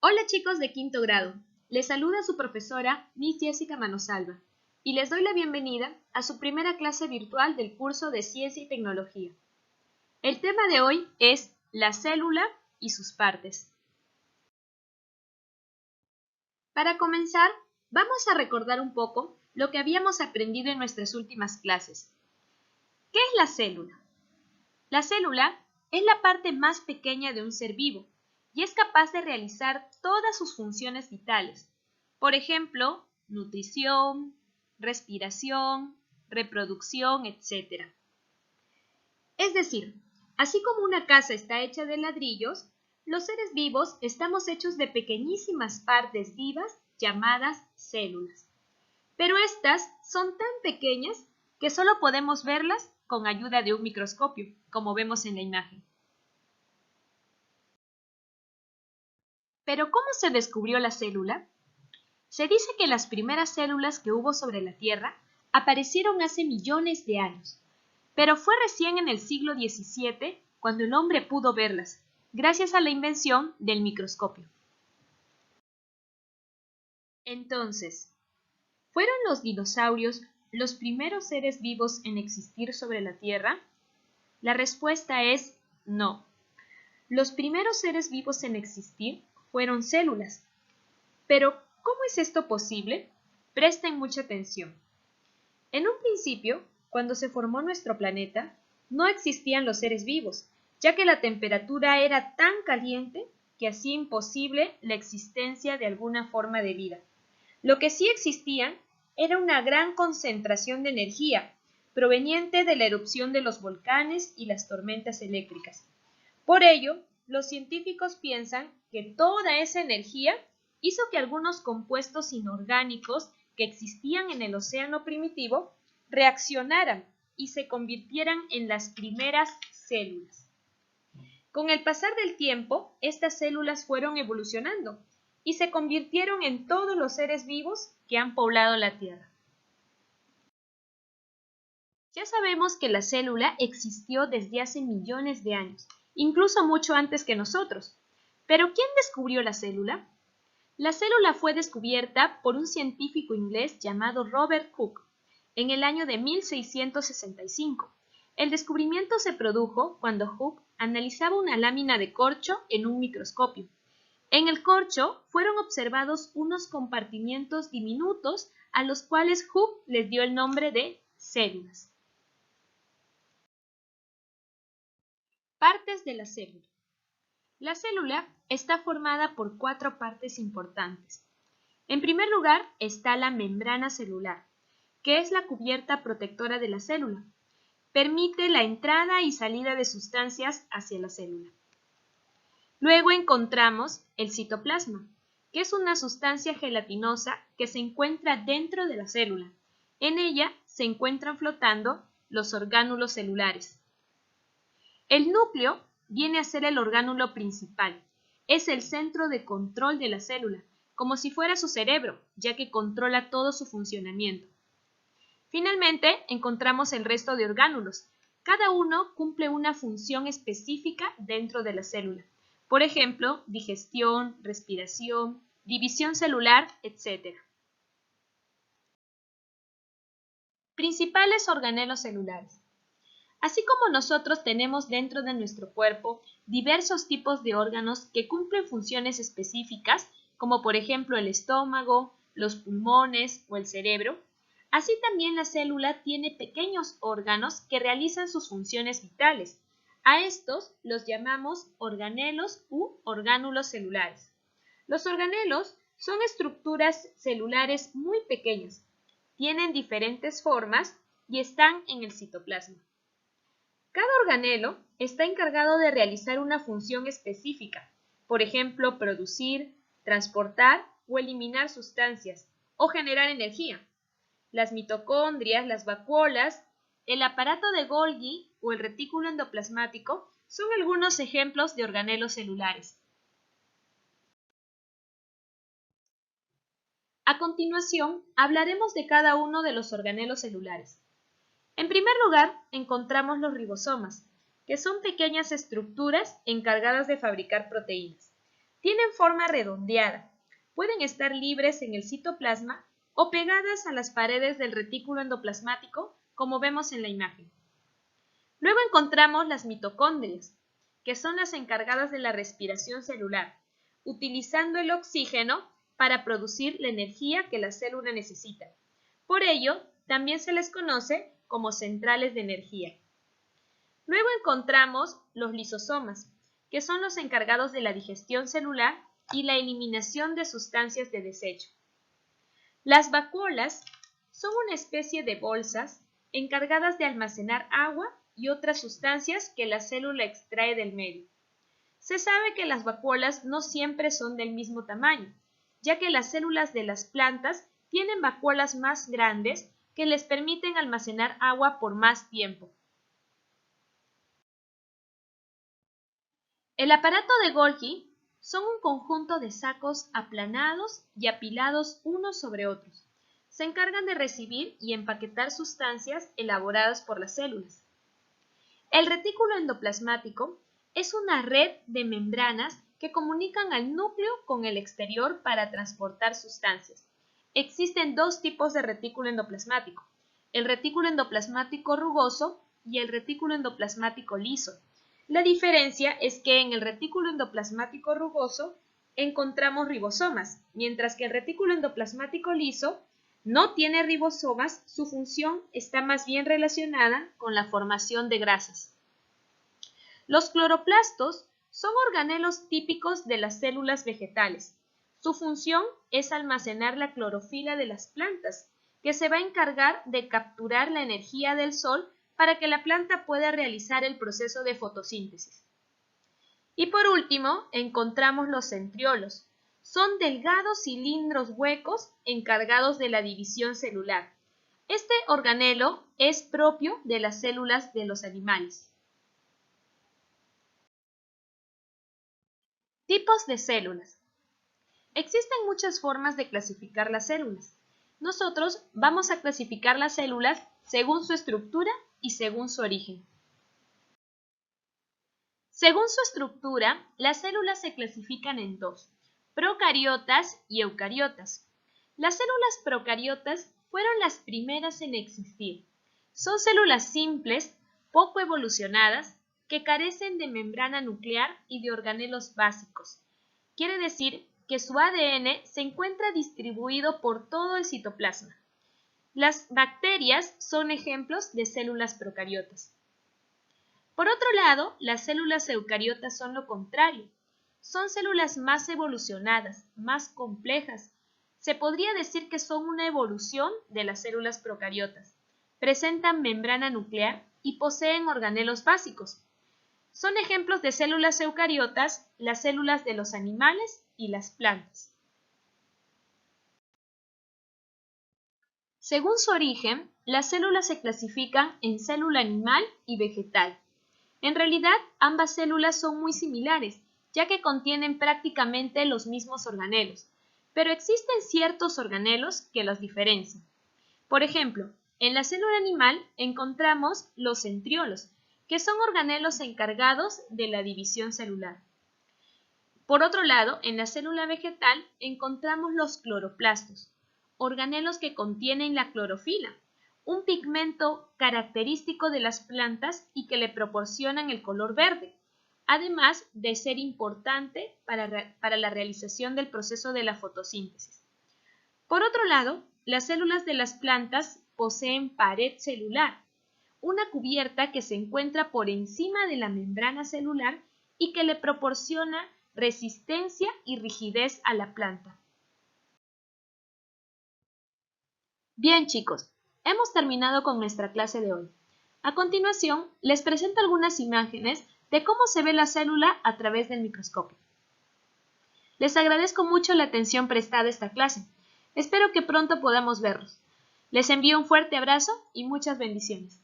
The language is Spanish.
Hola chicos de quinto grado, les saluda su profesora Miss Jessica Manosalva y les doy la bienvenida a su primera clase virtual del curso de Ciencia y Tecnología. El tema de hoy es la célula y sus partes. Para comenzar, vamos a recordar un poco lo que habíamos aprendido en nuestras últimas clases. ¿Qué es la célula? La célula es la parte más pequeña de un ser vivo y es capaz de realizar todas sus funciones vitales. Por ejemplo, nutrición, respiración, reproducción, etc. Es decir, así como una casa está hecha de ladrillos, los seres vivos estamos hechos de pequeñísimas partes vivas llamadas células. Pero estas son tan pequeñas que solo podemos verlas con ayuda de un microscopio, como vemos en la imagen. ¿Pero cómo se descubrió la célula? Se dice que las primeras células que hubo sobre la Tierra aparecieron hace millones de años, pero fue recién en el siglo XVII cuando el hombre pudo verlas, gracias a la invención del microscopio. Entonces, ¿fueron los dinosaurios los primeros seres vivos en existir sobre la Tierra? La respuesta es no. Los primeros seres vivos en existir fueron células. Pero, ¿cómo es esto posible? Presten mucha atención. En un principio, cuando se formó nuestro planeta, no existían los seres vivos, ya que la temperatura era tan caliente que hacía imposible la existencia de alguna forma de vida. Lo que sí existían era una gran concentración de energía, proveniente de la erupción de los volcanes y las tormentas eléctricas. Por ello, los científicos piensan que toda esa energía hizo que algunos compuestos inorgánicos que existían en el océano primitivo reaccionaran y se convirtieran en las primeras células. Con el pasar del tiempo, estas células fueron evolucionando y se convirtieron en todos los seres vivos que han poblado la Tierra. Ya sabemos que la célula existió desde hace millones de años, incluso mucho antes que nosotros. ¿Pero quién descubrió la célula? La célula fue descubierta por un científico inglés llamado Robert Hooke en el año de 1665. El descubrimiento se produjo cuando Hooke analizaba una lámina de corcho en un microscopio. En el corcho fueron observados unos compartimientos diminutos a los cuales Hooke les dio el nombre de células. Partes de la célula. La célula está formada por 4 partes importantes. En primer lugar está la membrana celular, que es la cubierta protectora de la célula. Permite la entrada y salida de sustancias hacia la célula. Luego encontramos el citoplasma, que es una sustancia gelatinosa que se encuentra dentro de la célula. En ella se encuentran flotando los orgánulos celulares. El núcleo viene a ser el orgánulo principal. Es el centro de control de la célula, como si fuera su cerebro, ya que controla todo su funcionamiento. Finalmente, encontramos el resto de orgánulos. Cada uno cumple una función específica dentro de la célula. Por ejemplo, digestión, respiración, división celular, etc. Principales organelos celulares. Así como nosotros tenemos dentro de nuestro cuerpo diversos tipos de órganos que cumplen funciones específicas, como por ejemplo el estómago, los pulmones o el cerebro, así también la célula tiene pequeños órganos que realizan sus funciones vitales. A estos los llamamos organelos u orgánulos celulares. Los organelos son estructuras celulares muy pequeñas, tienen diferentes formas y están en el citoplasma. Cada organelo está encargado de realizar una función específica, por ejemplo, producir, transportar o eliminar sustancias o generar energía. Las mitocondrias, las vacuolas, el aparato de Golgi o el retículo endoplasmático son algunos ejemplos de organelos celulares. A continuación, hablaremos de cada uno de los organelos celulares. En primer lugar, encontramos los ribosomas, que son pequeñas estructuras encargadas de fabricar proteínas. Tienen forma redondeada. Pueden estar libres en el citoplasma o pegadas a las paredes del retículo endoplasmático, como vemos en la imagen. Luego encontramos las mitocondrias, que son las encargadas de la respiración celular, utilizando el oxígeno para producir la energía que la célula necesita. Por ello, también se les conoce como centrales de energía. Luego encontramos los lisosomas, que son los encargados de la digestión celular y la eliminación de sustancias de desecho. Las vacuolas son una especie de bolsas encargadas de almacenar agua y otras sustancias que la célula extrae del medio. Se sabe que las vacuolas no siempre son del mismo tamaño, ya que las células de las plantas tienen vacuolas más grandes que les permiten almacenar agua por más tiempo. El aparato de Golgi son un conjunto de sacos aplanados y apilados unos sobre otros. Se encargan de recibir y empaquetar sustancias elaboradas por las células. El retículo endoplasmático es una red de membranas que comunican al núcleo con el exterior para transportar sustancias. Existen dos tipos de retículo endoplasmático, el retículo endoplasmático rugoso y el retículo endoplasmático liso. La diferencia es que en el retículo endoplasmático rugoso encontramos ribosomas, mientras que el retículo endoplasmático liso no tiene ribosomas, su función está más bien relacionada con la formación de grasas. Los cloroplastos son organelos típicos de las células vegetales. Su función es almacenar la clorofila de las plantas, que se va a encargar de capturar la energía del sol para que la planta pueda realizar el proceso de fotosíntesis. Y por último, encontramos los centriolos. Son delgados cilindros huecos encargados de la división celular. Este organelo es propio de las células de los animales. Tipos de células. Existen muchas formas de clasificar las células. Nosotros vamos a clasificar las células según su estructura y según su origen. Según su estructura, las células se clasifican en dos, procariotas y eucariotas. Las células procariotas fueron las primeras en existir. Son células simples, poco evolucionadas, que carecen de membrana nuclear y de organelos básicos. Quiere decir que su ADN se encuentra distribuido por todo el citoplasma. Las bacterias son ejemplos de células procariotas. Por otro lado, las células eucariotas son lo contrario. Son células más evolucionadas, más complejas. Se podría decir que son una evolución de las células procariotas. Presentan membrana nuclear y poseen organelos básicos. Son ejemplos de células eucariotas las células de los animales y las plantas. Según su origen, las células se clasifican en célula animal y vegetal. En realidad, ambas células son muy similares, ya que contienen prácticamente los mismos organelos, pero existen ciertos organelos que los diferencian. Por ejemplo, en la célula animal encontramos los centriolos, que son organelos encargados de la división celular. Por otro lado, en la célula vegetal encontramos los cloroplastos, organelos que contienen la clorofila, un pigmento característico de las plantas y que le proporcionan el color verde, además de ser importante para la realización del proceso de la fotosíntesis. Por otro lado, las células de las plantas poseen pared celular, una cubierta que se encuentra por encima de la membrana celular y que le proporciona resistencia y rigidez a la planta. Bien, chicos, hemos terminado con nuestra clase de hoy. A continuación, les presento algunas imágenes de cómo se ve la célula a través del microscopio. Les agradezco mucho la atención prestada a esta clase. Espero que pronto podamos verlos. Les envío un fuerte abrazo y muchas bendiciones.